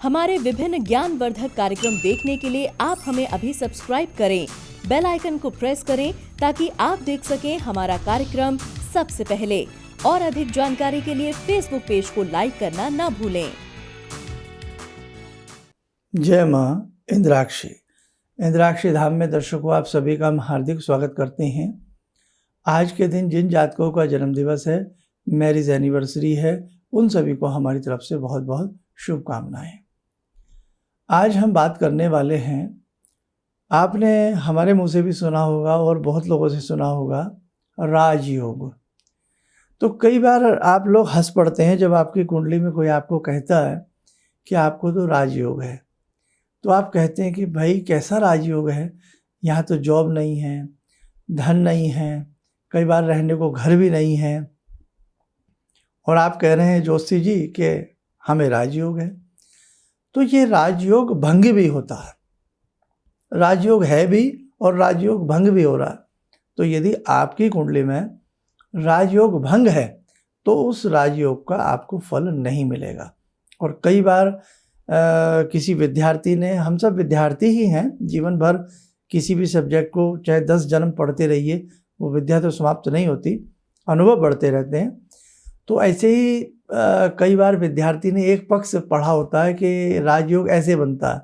हमारे विभिन्न ज्ञानवर्धक कार्यक्रम देखने के लिए आप हमें अभी सब्सक्राइब करें, बेल आइकन को प्रेस करें ताकि आप देख सकें हमारा कार्यक्रम सबसे पहले। और अधिक जानकारी के लिए फेसबुक पेज को लाइक करना ना भूलें। जय माँ इंद्राक्षी। इंद्राक्षी धाम में दर्शकों आप सभी का हम हार्दिक स्वागत करते हैं। आज के दिन जिन जातकों का जन्म दिवस है, मैरिज एनिवर्सरी है, उन सभी को हमारी तरफ से बहुत बहुत शुभकामनाएं। आज हम बात करने वाले हैं, आपने हमारे मुंह से भी सुना होगा और बहुत लोगों से सुना होगा, राजयोग। तो कई बार आप लोग हंस पड़ते हैं जब आपकी कुंडली में कोई आपको कहता है कि आपको तो राजयोग है। तो आप कहते हैं कि भाई कैसा राजयोग है, यहाँ तो जॉब नहीं है, धन नहीं है, कई बार रहने को घर भी नहीं है, और आप कह रहे हैं ज्योतिषी जी कि हमें राजयोग है। तो ये राजयोग भंग भी होता है, राजयोग है भी और राजयोग भंग भी हो रहा है। तो यदि आपकी कुंडली में राजयोग भंग है तो उस राजयोग का आपको फल नहीं मिलेगा। और कई बार किसी विद्यार्थी ने, हम सब विद्यार्थी ही हैं, जीवन भर किसी भी सब्जेक्ट को चाहे 10 जन्म पढ़ते रहिए, वो विद्या तो समाप्त नहीं होती, अनुभव बढ़ते रहते हैं। तो ऐसे ही कई बार विद्यार्थी ने एक पक्ष पढ़ा होता है कि राजयोग ऐसे बनता है,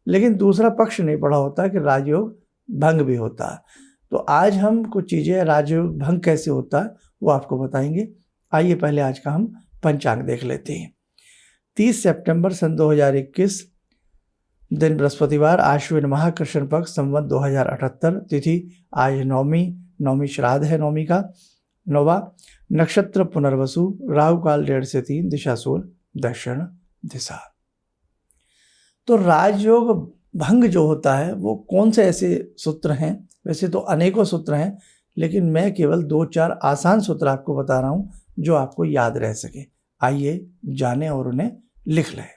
लेकिन दूसरा पक्ष नहीं पढ़ा होता कि राजयोग भंग भी होता है। तो आज हम कुछ चीज़ें राजयोग भंग कैसे होता है वो आपको बताएंगे। आइए पहले आज का हम पंचांग देख लेते हैं। 30 सितंबर सन 2021, दिन बृहस्पतिवार, आश्विन माह, कृष्ण पक्ष, संवत 2078, तिथि आज नौमी श्राद्ध है, नौमी का 9वां, नक्षत्र पुनर्वसु, राहु काल 1:30 से 3, दिशा सूर्य दक्षिण दिशा। तो राजयोग भंग जो होता है वो कौन से ऐसे सूत्र हैं? वैसे तो अनेकों सूत्र हैं, लेकिन मैं केवल 2-4 आसान सूत्र आपको बता रहा हूँ जो आपको याद रह सके। आइए जानें और उन्हें लिख लें।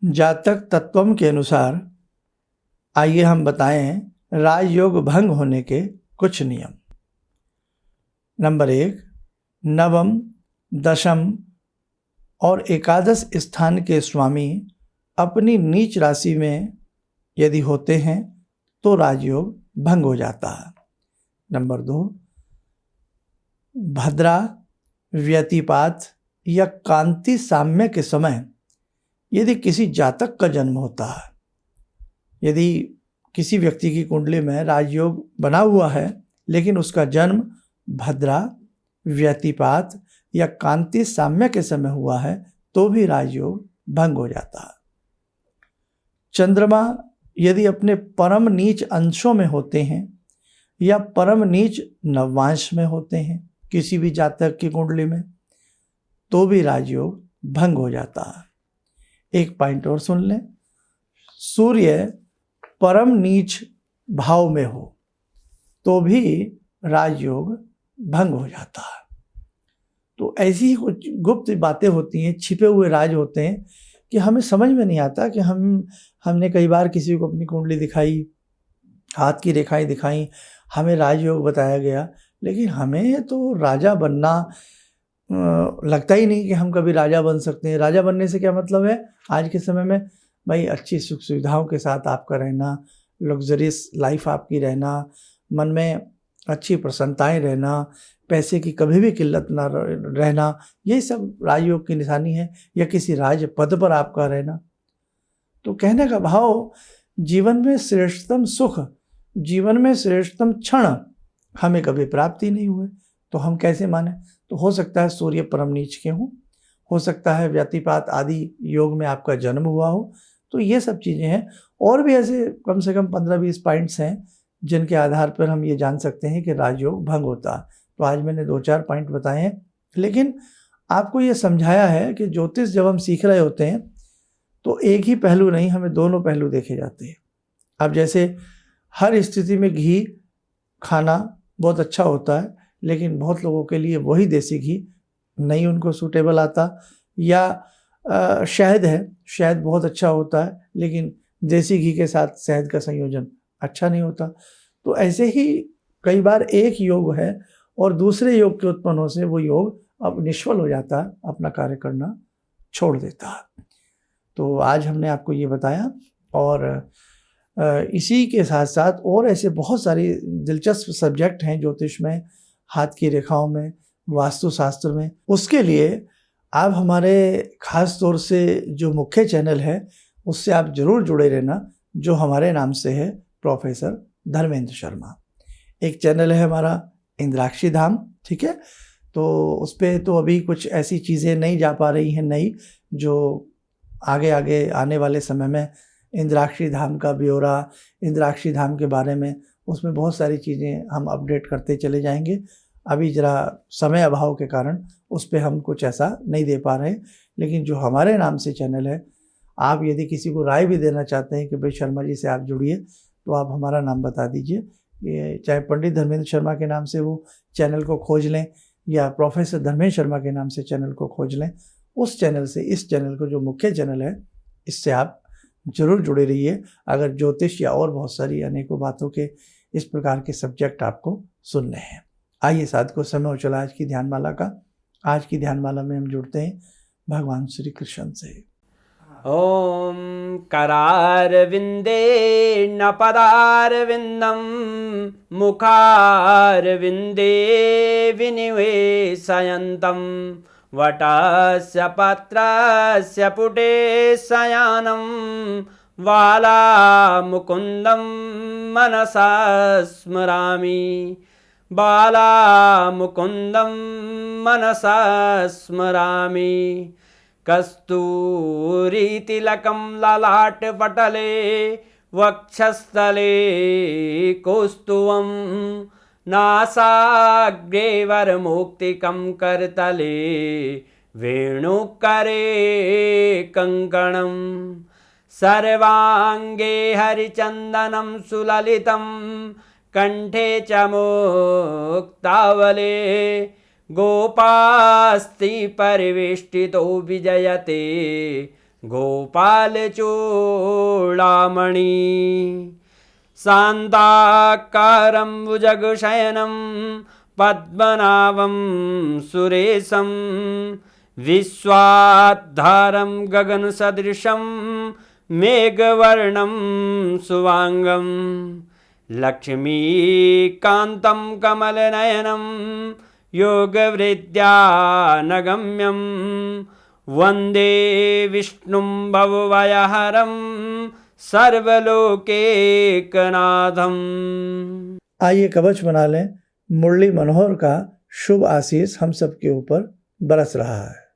जातक तत्वम के अनुसार आइए हम बताएं राजयोग भंग होने के कुछ नियम। नंबर 1, नवम, दशम और एकादश स्थान के स्वामी अपनी नीच राशि में यदि होते हैं तो राजयोग भंग हो जाता है। नंबर 2, भद्रा, व्यतिपात या कांति साम्य के समय यदि किसी जातक का जन्म होता है, यदि किसी व्यक्ति की कुंडली में राजयोग बना हुआ है लेकिन उसका जन्म भद्रा, व्यतिपात या कांति साम्य के समय हुआ है तो भी राजयोग भंग हो जाता है। चंद्रमा यदि अपने परम नीच अंशों में होते हैं या परम नीच नवांश में होते हैं किसी भी जातक की कुंडली में तो भी राजयोग भंग हो जाता है। एक पॉइंट और सुन लें, सूर्य परम नीच भाव में हो तो भी राजयोग भंग हो जाता है। तो ऐसी ही कुछ गुप्त बातें होती हैं, छिपे हुए राज होते हैं कि हमें समझ में नहीं आता कि हमने कई बार किसी को अपनी कुंडली दिखाई, हाथ की रेखाएं दिखाई, हमें राजयोग बताया गया, लेकिन हमें तो राजा बनना लगता ही नहीं कि हम कभी राजा बन सकते हैं। राजा बनने से क्या मतलब है? आज के समय में भाई अच्छी सुख सुविधाओं के साथ आपका रहना, लग्जरियस लाइफ आपकी रहना, मन में अच्छी प्रसन्नताएं रहना, पैसे की कभी भी किल्लत ना रहना, ये सब राजयोग की निशानी है। या किसी राज पद पर आपका रहना। तो कहने का भाव, जीवन में श्रेष्ठतम सुख, जीवन में श्रेष्ठतम क्षण हमें कभी प्राप्ति नहीं हुए तो हम कैसे माने? तो हो सकता है सूर्य परम नीच के हों, हो सकता है व्यतिपात आदि योग में आपका जन्म हुआ हो। तो ये सब चीज़ें हैं, और भी ऐसे कम से कम 15-20 पॉइंट्स हैं जिनके आधार पर हम ये जान सकते हैं कि राजयोग भंग होता है। तो आज मैंने 2-4 पॉइंट बताए हैं, लेकिन आपको ये समझाया है कि ज्योतिष जब हम सीख रहे होते हैं तो एक ही पहलू नहीं, हमें दोनों पहलू देखे जाते हैं। अब जैसे हर स्थिति में घी खाना बहुत अच्छा होता है, लेकिन बहुत लोगों के लिए वही देसी घी नहीं उनको सूटेबल आता, या शहद है, शहद बहुत अच्छा होता है लेकिन देसी घी के साथ शहद का संयोजन अच्छा नहीं होता। तो ऐसे ही कई बार एक योग है और दूसरे योग के उत्पन्न होने से वो योग अब निष्फल हो जाता है, अपना कार्य करना छोड़ देता है। तो आज हमने आपको ये बताया, और इसी के साथ साथ और ऐसे बहुत सारी दिलचस्प सब्जेक्ट हैं ज्योतिष में, हाथ की रेखाओं में, वास्तुशास्त्र में। उसके लिए आप हमारे ख़ास तौर से जो मुख्य चैनल है उससे आप ज़रूर जुड़े रहना, जो हमारे नाम से है प्रोफेसर धर्मेंद्र शर्मा। एक चैनल है हमारा इंद्राक्षी धाम, ठीक है, तो उस पर तो अभी कुछ ऐसी चीज़ें नहीं जा पा रही हैं नई, जो आगे आगे आने वाले समय में इंद्राक्षी धाम का ब्यौरा, इंद्राक्षी धाम के बारे में, उसमें बहुत सारी चीज़ें हम अपडेट करते चले जाएंगे। अभी ज़रा समय अभाव के कारण उस पर हम कुछ ऐसा नहीं दे पा रहे, लेकिन जो हमारे नाम से चैनल है, आप यदि किसी को राय भी देना चाहते हैं कि भाई शर्मा जी से आप जुड़िए, तो आप हमारा नाम बता दीजिए। ये चाहे पंडित धर्मेंद्र शर्मा के नाम से वो चैनल को खोज लें या प्रोफेसर धर्मेंद्र शर्मा के नाम से चैनल को खोज लें, उस चैनल से इस चैनल को जो मुख्य चैनल है इससे आप जरूर जुड़े रहिए, अगर ज्योतिष या और बहुत सारी अनेकों बातों के इस प्रकार के सब्जेक्ट आपको सुनने हैं। आइए साथियों, समय हो चला आज की ध्यानमाला का। आज की ध्यानमाला में हम जुड़ते हैं भगवान श्री कृष्ण से। ओम करारविंदे न पदारविंदम मुखारविंदे विनिवेशयन्तम वटस्य पत्रस्य पुटे शयानं बालामुकुन्दं मनसा स्मरामि, बालामुकुन्दं मनसा स्मरामि। कस्तूरीतिलकं ललाटपटले वक्षस्थले कौस्तुभं नासाग्रे वरमौक्तिकं करतले वेणुकरे कङ्कणं सर्वाङ्गे हरिचन्दनं सुललितं कंठे च मुक्तावले गोपास्ति परिवेष्टितो विजयते गोपालचूडामणि शान्ताकारं भुजगशयनं पद्मनाभं सुरेशं विश्वाधारं गगनसदृशं मेघवर्णं शुभांगं लक्ष्मीकान्तं कमलनयनं योगवृद्ध्यानगम्यं वन्दे विष्णुं भवभयहरं सर्वलोकैकनाथम्। आइए कवच बना लें, मुरली मनोहर का शुभ आशीष हम सबके ऊपर बरस रहा है।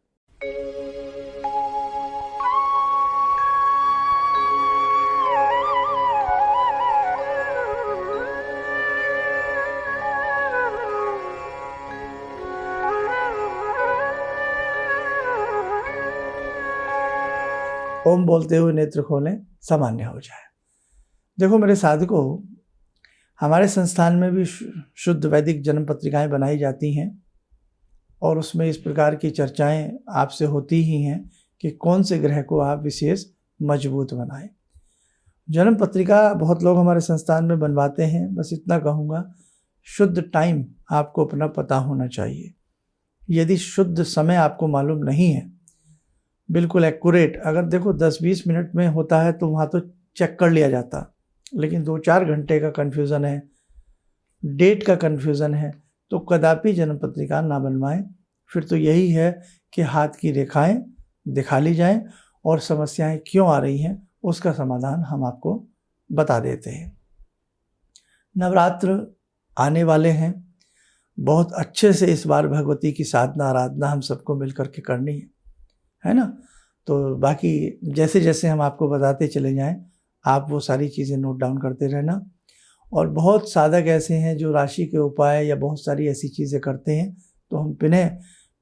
ओम बोलते हुए नेत्र खोलें, सामान्य हो जाए। देखो मेरे साधकों, हमारे संस्थान में भी शुद्ध वैदिक जन्म पत्रिकाएं बनाई जाती हैं और उसमें इस प्रकार की चर्चाएं आपसे होती ही हैं कि कौन से ग्रह को आप विशेष मजबूत बनाएं। जन्म पत्रिका बहुत लोग हमारे संस्थान में बनवाते हैं, बस इतना कहूँगा, शुद्ध टाइम आपको अपना पता होना चाहिए। यदि शुद्ध समय आपको मालूम नहीं है, बिल्कुल एक्यूरेट, अगर देखो 10-20 मिनट में होता है तो वहाँ तो चेक कर लिया जाता, लेकिन 2-4 घंटे का कन्फ्यूज़न है, डेट का कन्फ्यूज़न है, तो कदापि जन्म पत्रिका ना बनवाएं। फिर तो यही है कि हाथ की रेखाएं दिखा ली जाएं और समस्याएं क्यों आ रही हैं उसका समाधान हम आपको बता देते हैं। नवरात्र आने वाले हैं, बहुत अच्छे से इस बार भगवती की साधना आराधना हम सबको मिलकर के करनी है ना। तो बाकी जैसे जैसे हम आपको बताते चले जाएं, आप वो सारी चीज़ें नोट डाउन करते रहना। और बहुत साधक ऐसे हैं जो राशि के उपाय या बहुत सारी ऐसी चीज़ें करते हैं, तो हम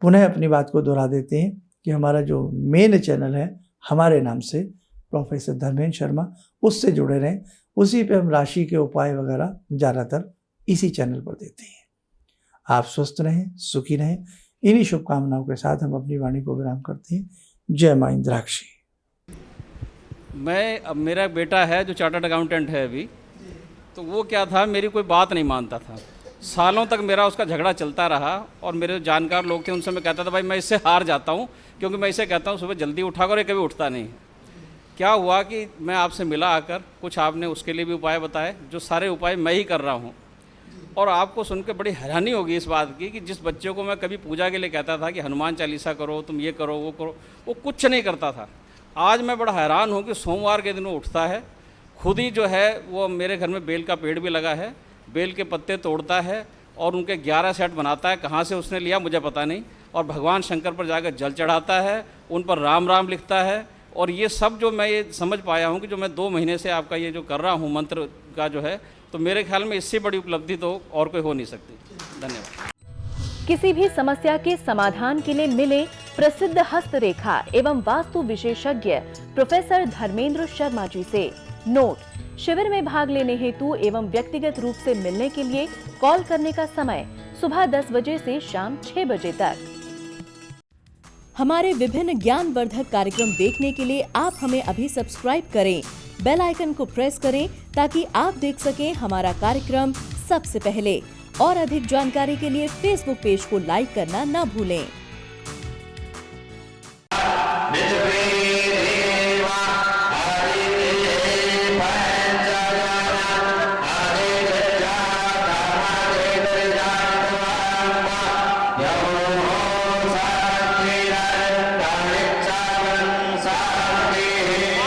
पुनः अपनी बात को दोहरा देते हैं कि हमारा जो मेन चैनल है हमारे नाम से प्रोफेसर धर्मेंद्र शर्मा, उससे जुड़े रहें। उसी पे हम राशि के उपाय वगैरह ज़्यादातर इसी चैनल पर देते हैं। आप स्वस्थ रहें, सुखी रहें, इन्हीं शुभकामनाओं के साथ हम अपनी वाणी को विराम करते हैं। जय मां इंद्राक्षी। अब मेरा एक बेटा है जो चार्टर्ड अकाउंटेंट है अभी, तो वो क्या था, मेरी कोई बात नहीं मानता था। सालों तक मेरा उसका झगड़ा चलता रहा और मेरे जो जानकार लोग थे उनसे मैं कहता था भाई मैं इससे हार जाता हूँ, क्योंकि मैं इसे कहता हूँ सुबह जल्दी उठा कर, ये कभी उठता नहीं। क्या हुआ कि मैं आपसे मिला आकर, कुछ आपने उसके लिए भी उपाय बताए, जो सारे उपाय मैं ही कर रहा हूँ। और आपको सुनकर बड़ी हैरानी होगी इस बात की कि जिस बच्चे को मैं कभी पूजा के लिए कहता था कि हनुमान चालीसा करो, तुम ये करो, वो कुछ नहीं करता था। आज मैं बड़ा हैरान हूँ कि सोमवार के दिन वो उठता है, खुद ही जो है वो मेरे घर में बेल का पेड़ भी लगा है, बेल के पत्ते तोड़ता है और उनके 11 सेट बनाता है। कहाँ से उसने लिया मुझे पता नहीं। और भगवान शंकर पर जाकर जल चढ़ाता है, उन पर राम राम लिखता है। और ये सब जो मैं ये समझ पाया हूँ कि जो मैं 2 महीने से आपका ये जो कर रहा हूँ मंत्र का जो है, तो मेरे ख्याल में इससे बड़ी उपलब्धि तो और कोई हो नहीं सकती। धन्यवाद। किसी भी समस्या के समाधान के लिए मिले प्रसिद्ध हस्तरेखा एवं वास्तु विशेषज्ञ प्रोफेसर धर्मेंद्र शर्मा जी से। नोट: शिविर में भाग लेने हेतु एवं व्यक्तिगत रूप से मिलने के लिए कॉल करने का समय सुबह 10 बजे से शाम 6 बजे तक। हमारे विभिन्न ज्ञानवर्धक कार्यक्रम देखने के लिए आप हमें अभी सब्सक्राइब करें, बेल आइकन को प्रेस करें ताकि आप देख सकें हमारा कार्यक्रम सबसे पहले। और अधिक जानकारी के लिए फेसबुक पेज को लाइक करना न भूलें।